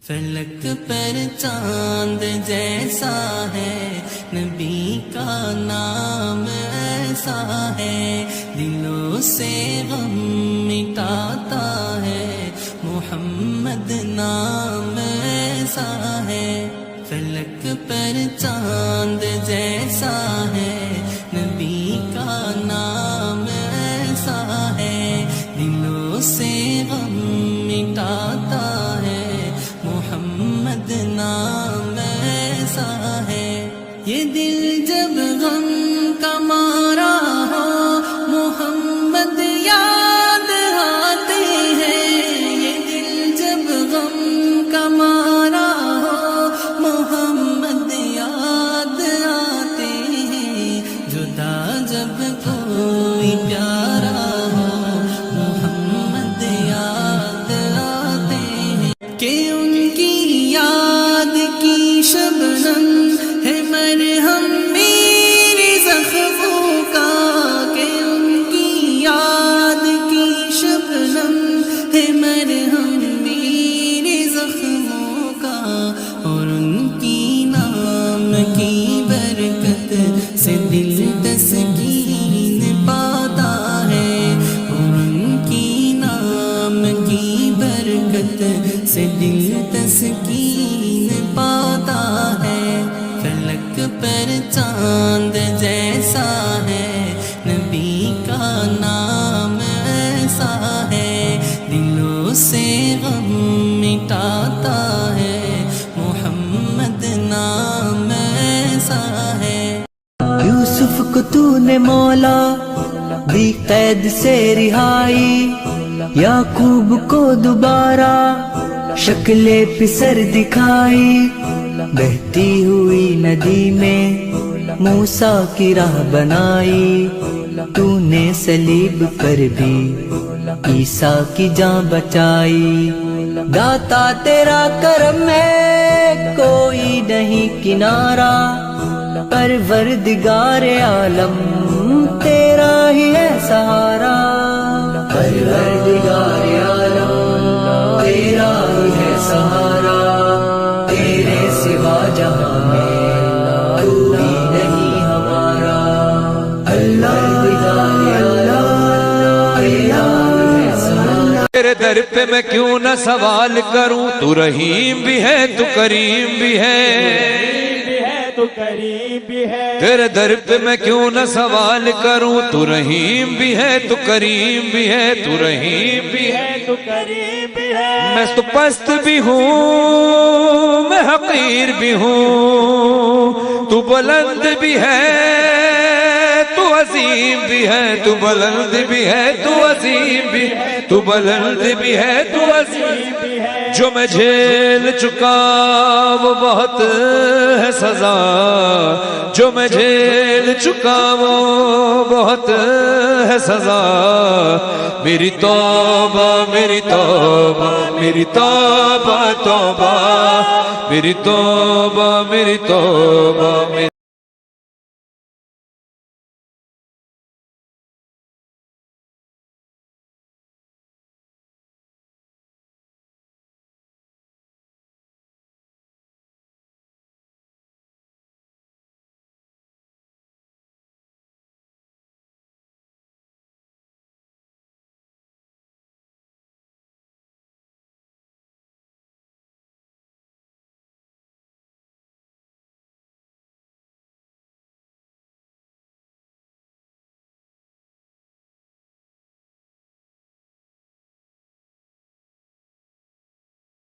فلک پر چاند جیسا ہے نبی کا نام ایسا ہے، دلوں سے غم مٹاتا ہے محمد نام ایسا ہے۔ فلک پر چاند جیسا ہے نبی کا نام ایسا ہے، دلوں سے غم مٹاتا ہے محمد نام ایسا ہے۔ یہ دل جب غم کا مارا ہو محمد یاد آتے ہیں، یہ دل جب غم کا مارا ہو محمد یاد آتے ہیں، جدا جب کوئی پیارا ہو محمد یاد آتے ہیں، کہ ان کی یاد کی شبنم ہے مرہم میرے زخموں کا، کہ ان کی یاد کی شبنم ہے مرہم میرے زخموں کا، اور ان کی نام کی برکت سے دل تسکین پاتا ہے، اور ان کی نام کی برکت سے دل تسکین پاتا ہے۔ فلک پر چاند جیسا ہے نبی کا نام ایسا ہے، دلوں سے غم مٹاتا ہے محمد نام ایسا ہے۔ یوسف کو تو نے مولا دی قید سے رہائی، یعقوب کو دوبارہ شکل پسر دکھائی، بہتی ہوئی ندی میں موسیٰ کی راہ بنائی، تو نے صلیب پر بھی عیسیٰ کی جان بچائی، داتا تیرا کرم ہے کوئی نہیں کنارہ، پروردگار عالم تیرا ہی ہے سہارا، پروردگار عالم تیرا ہی ہے سہارا، تیرے سوا جہاں میں کوئی نہیں ہمارا، اللہ تیرے در پہ میں کیوں نہ سوال کروں، تو رحیم بھی ہے تو کریم بھی ہے، تیرے در پہ میں کیوں نہ سوال کروں، تو رحیم بھی ہے تو کریم بھی ہے، تو رحیم بھی ہے تو کریم بھی ہے، میں تو پست بھی ہوں میں حقیر بھی ہوں، تو بلند بھی ہے تو عظیم بھی ہے، تو بلند بھی ہے تو عظیم بھی ہے، تو بلند بھی ہے تو عظیم بھی ہے، جو میں جھیل چکا وہ بہت ہے سزا، جو میں جھیل چکا وہ بہت ہے سزا، میری توبہ میری توبہ میری توبہ توبہ، میری توبہ میری توبہ